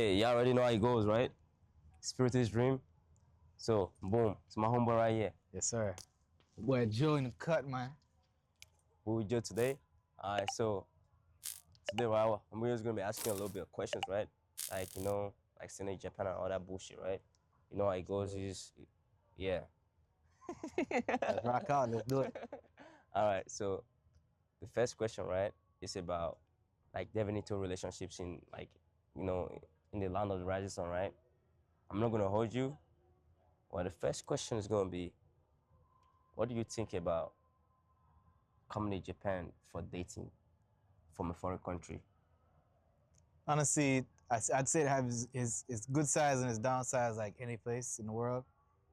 Hey, y'all already know how it goes, right? Spirit is dream. So, boom, it's my homeboy right here. Yes, sir. Boy, Joe in the cut, man. What we do today? Alright, so today, I'm just gonna be asking a little bit of questions, right? Like, like saying Japan and all that bullshit, right? You know how it goes is, yeah. Let's rock out. Let's do it. Alright, so the first question, right, is about like diving into relationships in like, in the land of the rising sun, right? I'm not gonna hold you. Well, the first question is gonna be, what do you think about coming to Japan for dating from a foreign country? Honestly, I'd say it has its good sides and its downsides like any place in the world.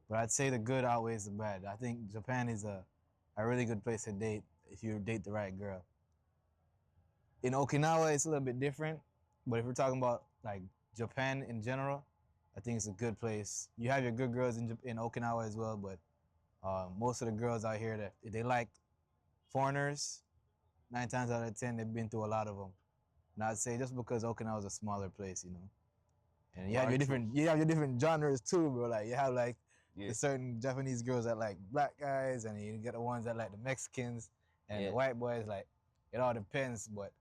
But I'd say the good outweighs the bad. I think Japan is a really good place to date if you date the right girl. In Okinawa, it's a little bit different. But if we're talking about like Japan in general, I think it's a good place. You have your good girls in Okinawa as well, but most of the girls out here that they like foreigners. 9 times out of 10, they've been through a lot of them. And I'd say just because Okinawa is a smaller place, and you have your different genres too, bro. Like you have like Yeah, the certain Japanese girls that like black guys, and you get the ones that like the Mexicans and yeah. the white boys. Like it all depends, but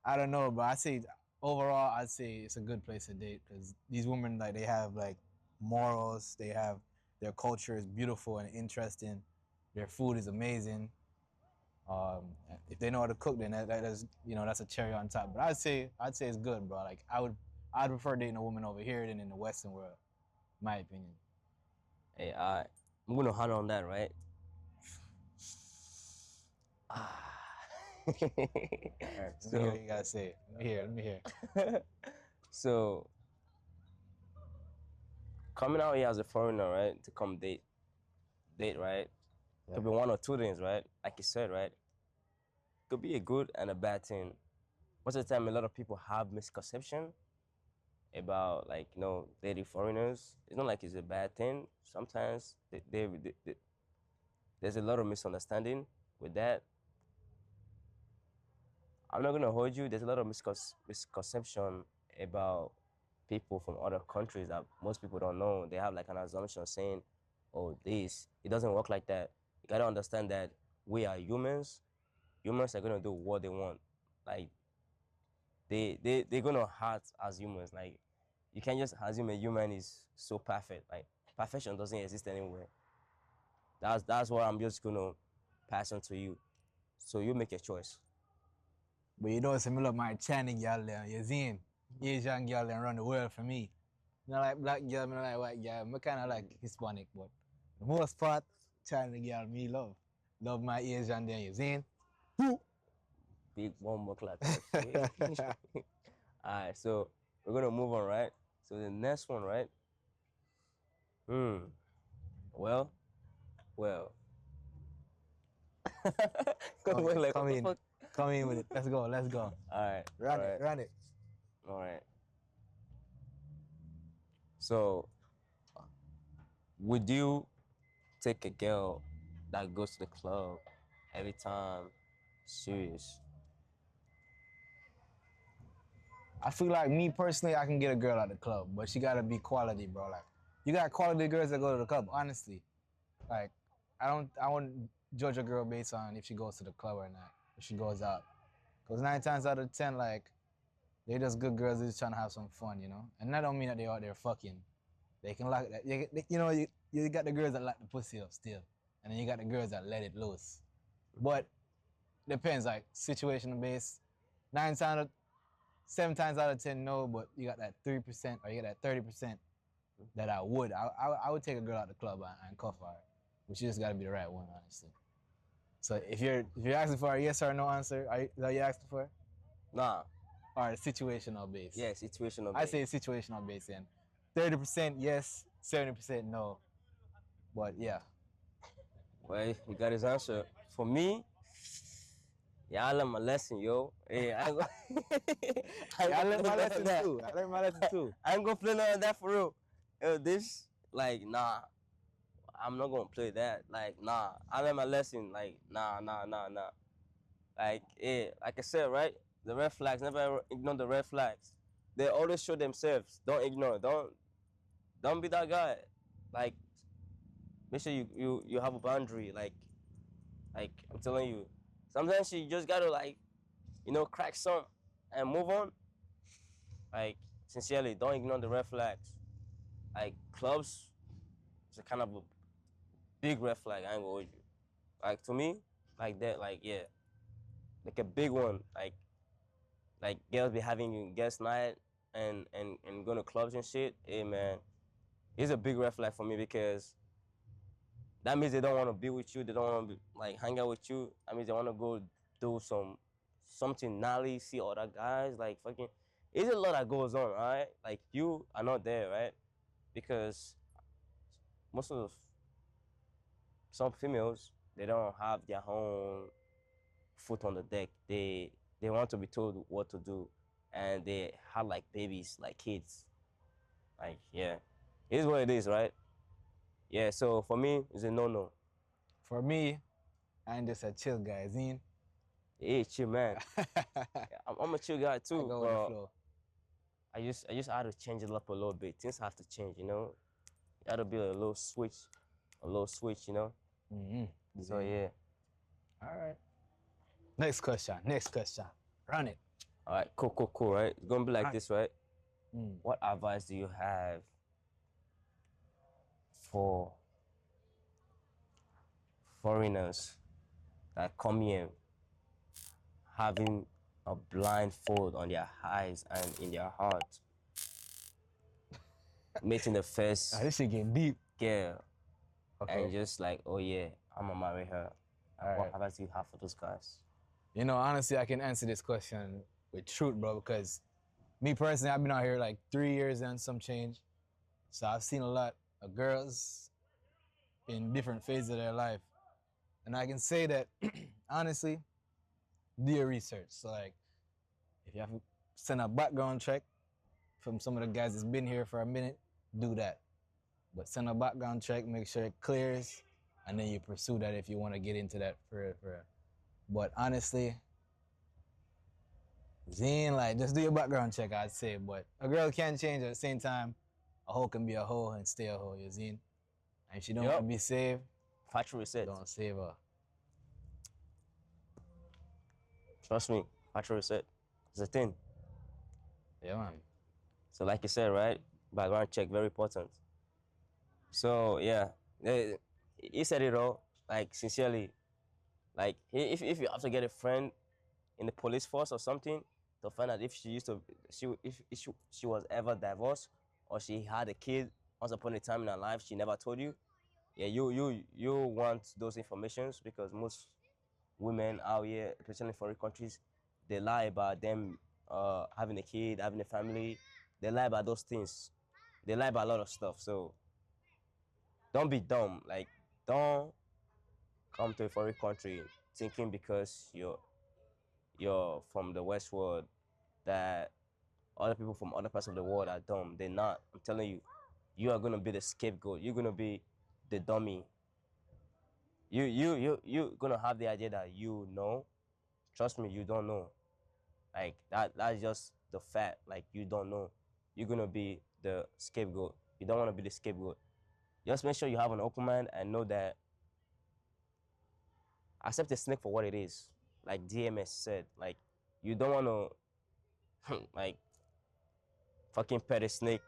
I don't know. But I say overall, I'd say it's a good place to date because these women like they have like morals. They have their culture is beautiful and interesting. Their food is amazing. If they know how to cook, then that is that's a cherry on top. But I'd say it's good, bro. Like I'd prefer dating a woman over here than in the Western world, in my opinion. Hey, I'm gonna hunt on that, right? Ah. All right, let me hear what so, you gotta say. Let me hear. so coming out here as a foreigner, right, to come date, right? Yeah. Could be one or two things, right? Like you said, right? Could be a good and a bad thing. Most of the time, a lot of people have misconception about like dating foreigners. It's not like it's a bad thing. Sometimes there's a lot of misunderstanding with that. I'm not gonna hold you. There's a lot of misconception about people from other countries that most people don't know. They have like an assumption saying, "Oh, this it doesn't work like that." You gotta understand that we are humans. Humans are gonna do what they want. Like they're gonna hurt as humans. Like you can't just assume a human is so perfect. Like perfection doesn't exist anywhere. That's what I'm just gonna pass on to you. So you make a choice. But some of my Chinese girl there, you seen Asian girl them run the world for me. Like black girl, me like white girl. Me kind of like Hispanic, but the most part Chinese girl me love my Asian there. You seen? Big bomber clock. Okay. Alright, so we're gonna move on, right? So the next one, right? Hmm. Well, well. Wait, like what Come the in, fuck? come in with it. Let's go, let's go. Alright, Run it, alright, run it. alright. So would you take a girl that goes to the club every time? Serious. I feel like me personally, I can get a girl at the club, but she gotta be quality, bro. Like you got quality girls that go to the club. Honestly, like I won't judge a girl based on if she goes to the club or not, if she goes out. Cause 9 times out of 10, like they're just good girls, they're just trying to have some fun. And that don't mean that they out there fucking. They can like that. You got the girls that like the pussy up still, and then you got the girls that let it loose. But depends, like situational based. 9 times, 7 times out of 10, no. But you got that 3% or you got that 30% that I would. I would take a girl out the club and cuff her, but she just got to be the right one, honestly. So if you're asking for a yes or no answer, is that you asking for? Nah. Or a situational base? Yeah, situational I say based. situational base, and 30% yes, 70% no. But yeah, Well, he got his answer. For me, yeah, I learned my lesson, yo. Hey, I ain't I ain't yeah, I gonna learned play my none of lesson that. too. I learned my lesson too. I ain't gonna play none of that for real. Yo, this, like, nah, I'm not gonna play that. Like, nah, I learned my lesson. Like, nah. Like, yeah, like I said, right? The red flags, never ever ignore the red flags. they always show themselves. Don't ignore. Don't be that guy. Like, make sure you have a boundary. Like I'm telling you, sometimes you just gotta like, crack some and move on. Like, sincerely, don't ignore the red flags. Like, clubs is a kind of a big red flag. I ain't gonna hold you. Like, to me, like that, like, yeah, like a big one. Like girls be having guest night and going to clubs and shit. Hey man, it's a big red flag for me because that means they don't want to be with you. They don't want to like hang out with you. That means they want to go do something gnarly, see other guys. Like fucking, it's a lot that goes on, right? Like you are not there, right? Because most of some females they don't have their own foot on the deck. They want to be told what to do, and they have like babies, like kids. Like yeah, it is what it is, right? Yeah. So for me, it's a no-no. For me, I'm just a chill guy, Zine. Hey, chill, man. I'm a chill guy I too, go with the but flow. I just had to change it up a little bit. Things have to change, you know. It had to be a little switch. Mm-hmm. So yeah. All right. Next question. Next question. Run it. All right, cool, right? It's gonna be like Run. this, right? Mm. What advice do you have for foreigners that come here having a blindfold on their eyes and in their heart, meeting the first This shit getting deep. girl, Okay. and just like, oh yeah, I'm gonna marry her. All What right. advice do you have for those guys? You know, honestly, I can answer this question with truth, bro, because me personally, I've been out here like 3 years and some change. So I've seen a lot of girls in different phases of their life. And I can say that, honestly, do your research. So, like, if you have to send a background check from some of the guys that's been here for a minute, do that. But send a background check, make sure it clears, and then you pursue that if you want to get into that for real, for real. But honestly, Zine, like, just do your background check, I'd say. But a girl can change at the same time. A hoe can be a hoe and stay a hoe, you Zine. And if she don't want to be saved, Factory reset. don't save her. Trust me, factory reset. It's a thing. Yeah, man. So like you said, right? Background check, very important. So yeah, he said it all. Like sincerely, like if you have to get a friend in the police force or something to find out if she used to if she was ever divorced or she had a kid once upon a time in her life she never told you. Yeah, you want those informations because most women out here, especially in foreign countries, they lie about them having a kid, having a family. They lie about those things. They lie about a lot of stuff. So don't be dumb. Like don't come to a foreign country thinking because you're from the West world that other people from other parts of the world are dumb. They're not. I'm telling you, you are gonna be the scapegoat. You're gonna be the dummy. You gonna have the idea that you know. Trust me, you don't know. Like that's just the fact. Like you don't know. You're gonna be the scapegoat. You don't wanna be the scapegoat. Just make sure you have an open mind and know that accept the snake for what it is. Like DMS said. Like you don't wanna like fucking pet a snake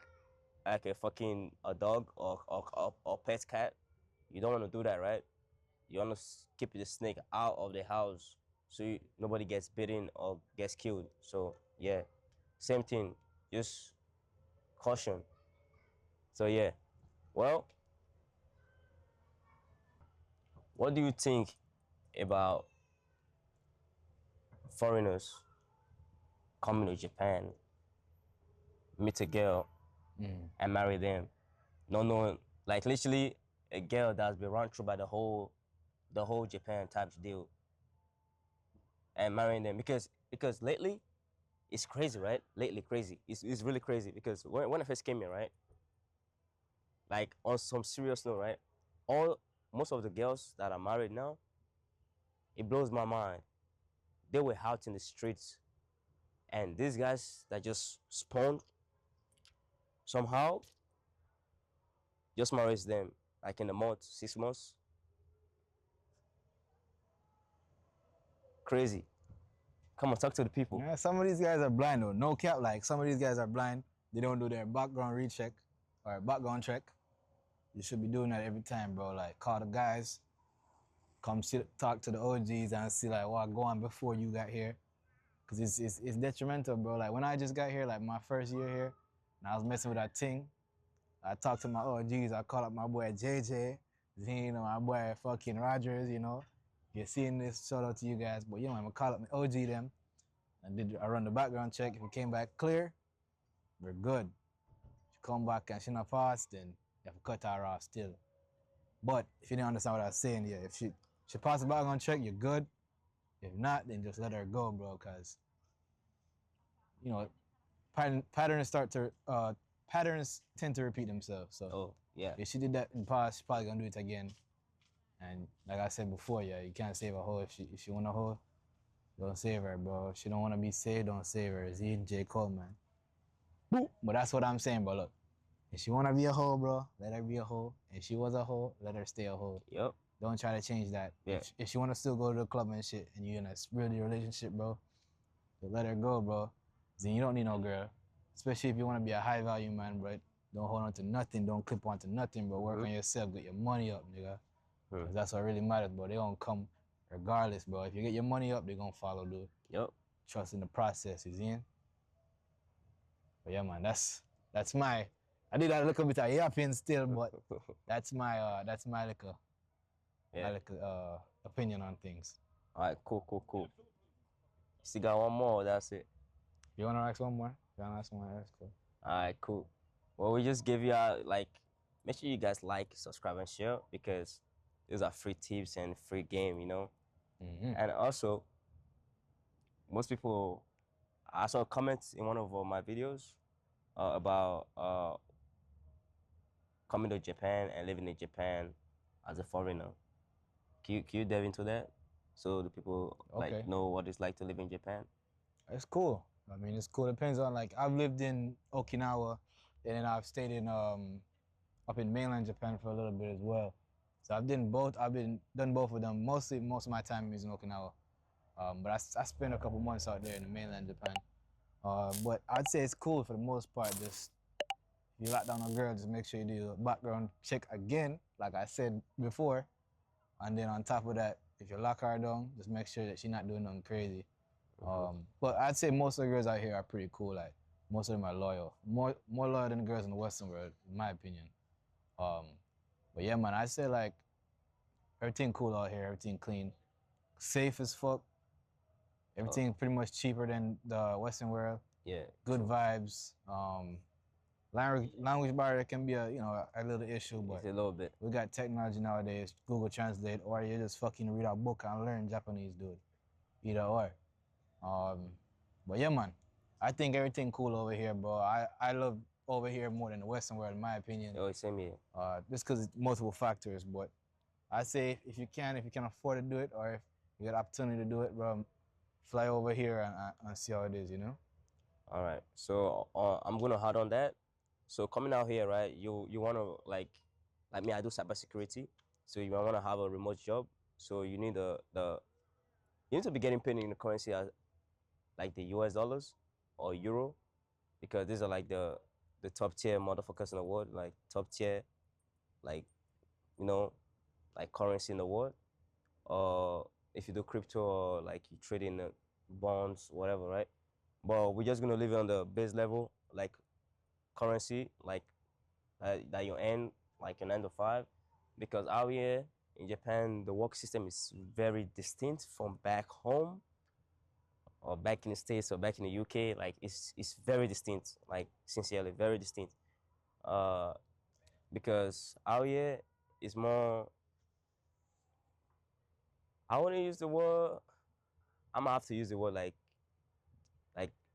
like a fucking a dog or pet cat. You don't want to do that, right? You want to keep the snake out of the house so nobody gets bitten or gets killed. So yeah, same thing. Just caution. So yeah, well, what do you think about foreigners coming to Japan, meet a girl, and marry them? No knowing, like literally a girl that's been run through by the whole Japan type deal and marrying them because lately it's crazy, right? Lately crazy. It's really crazy because when I first came here, right? Like on some serious note, right? All most of the girls that are married now, it blows my mind. They were out in the streets And these guys that just spawned somehow just marries them like in a month, 6 months. Crazy. Come on, talk to the people. Yeah, some of these guys are blind though. No cap, like some of these guys are blind. They don't do their background recheck or background check. You should be doing that every time, bro. Like call the guys, come sit, talk to the OGs and see like what go on before you got here. Cause it's detrimental, bro. Like when I just got here, like my first year here, and I was messing with that thing. I talked to my OGs. I called up my boy JJ, you know, my boy fucking Rogers, you know. You're seeing this, shout out to you guys. But you know, I'm gonna call up my OG them. I run the background check. If it came back clear, we're good. If you come back and she not pass, then you have to cut her off still. But if you didn't understand what I was saying, yeah, if she passed the background check, you're good. If not, then just let her go, bro, because you know, patterns tend to repeat themselves. So Oh, yeah. if she did that in the past, she's probably gonna do it again. And like I said before, yeah, you can't save a hoe if she want a hoe, don't save her, bro. If she don't want to be saved, don't save her. Z and J. Cole, man. Boop. But that's what I'm saying, bro. Look, if she want to be a hoe, bro, let her be a hoe. If she was a hoe, let her stay a hoe. Yep. Don't try to change that. Yeah. If she want to still go to the club and shit, and you're in a really relationship, bro, let her go, bro. Then you don't need no girl. Especially if you want to be a high value man, bro. Don't hold on to nothing. Don't clip on to nothing, bro. Work on yourself. Get your money up, nigga. Cause that's what really matters, bro. They gonna come regardless, bro. If you get your money up, they gonna follow, dude. Yep. Trust in the process, you see? But yeah, man, that's my. I did a little bit of yapping still, but that's my little, Yeah. my little opinion on things. All right, cool. Still got one more, that's it. You wanna ask one more? You wanna ask one more? That's cool. All right, cool. Well, we just give you like, make sure you guys like, subscribe, and share because these are free tips and free game, you know. Mm-hmm. And also, most people, I saw comments in one of my videos about coming to Japan and living in Japan as a foreigner. Can you delve into that so the people Okay. like know what it's like to live in Japan? It's cool. I mean, it's cool. It depends on like I've lived in Okinawa, and then I've stayed in up in mainland Japan for a little bit as well. So I've done both. Done both of them. Most of my time is in Okinawa, but I spent a couple months out there in the mainland Japan. But I'd say it's cool for the most part. Just if you lock down a girl, just make sure you do a background check again, like I said before, and then on top of that, if you lock her down, just make sure that she's not doing nothing crazy. But I'd say most of the girls out here are pretty cool. Like most of them are loyal, more loyal than the girls in the Western world, in my opinion. But yeah, man, I'd say like everything cool out here, everything clean, safe as fuck. Everything pretty much cheaper than the Western world. Yeah. Good vibes. Language barrier can be a little issue, but It's a little bit. we got technology nowadays. Google Translate, or you just fucking read a book and learn Japanese, dude. Either or. But yeah, man, I think everything cool over here, bro. I love over here more than the Western world, in my opinion. Oh, same here. Just because it's multiple factors, but I say if you can afford to do it, or if you got opportunity to do it, bro, fly over here and see how it is, you know? All right. So I'm gonna add on that. So coming out here, right? You wanna like me, I do cybersecurity. So you wanna have a remote job. So you need you need to be getting paid in the currency as like the US dollars or euro, because these are like the top tier motherfuckers in the world, like top tier, like like currency in the world. Or if you do crypto or like you trade in bonds, whatever, right? But we're just gonna leave it on the base level, like currency, like that you earn like a 9 to 5, because out here in Japan the work system is very distinct from back home or back in the States or back in the UK. Like it's very distinct, like sincerely very distinct. Because out here is more, I want to use the word, I'm gonna have to use the word like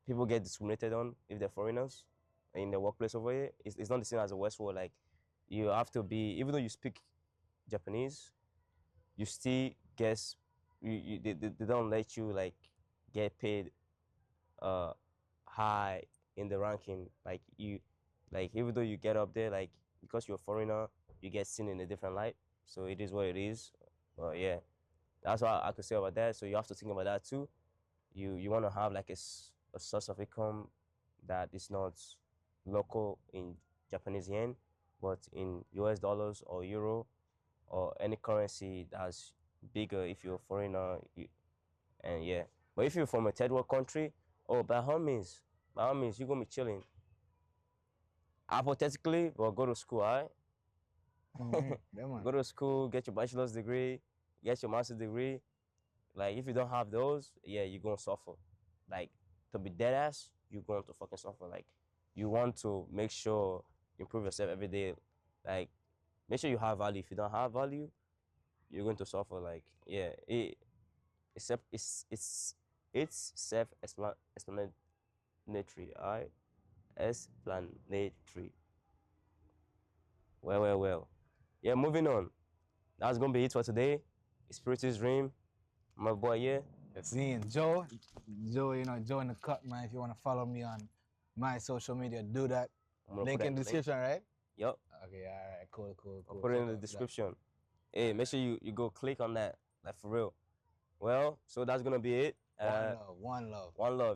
people get discriminated on if they're foreigners in the workplace over here. It's not the same as the West world. Like you have to be, even though you speak Japanese, you still guess they don't let you like get paid high in the ranking. Like you, like even though you get up there, like because you're a foreigner, you get seen in a different light. So it is what it is. But yeah, that's what I could say about that. So you have to think about that too. You want to have like a source of income that is not local in Japanese yen, but in US dollars or euro or any currency that's bigger if you're a foreigner. And yeah, but if you're from a third world country, oh, by all means, you're gonna be chilling. Hypothetically, well, go to school, all right? Yeah, man. Go to school, get your bachelor's degree, get your master's degree. Like, if you don't have those, yeah, you're gonna suffer. Like, to be dead ass, you're going to fucking suffer. Like, you want to make sure you improve yourself every day. Like, make sure you have value. If you don't have value, you're going to suffer. Like, yeah, it's self-explanatory, all right? Explanatory. Well. Yeah, moving on. That's gonna be it for today. It's Spiritus Dream. My boy, yeah. Seeing Joe, Joe in the cut, man. If you want to follow me on my social media, do that. I'm gonna Link put in that the link. description, right? Yup. Okay, all right, cool. I'll put it in Check the out that. description. Hey, make sure you go click on that. Like for real. Well, so that's gonna be it. One love. One love.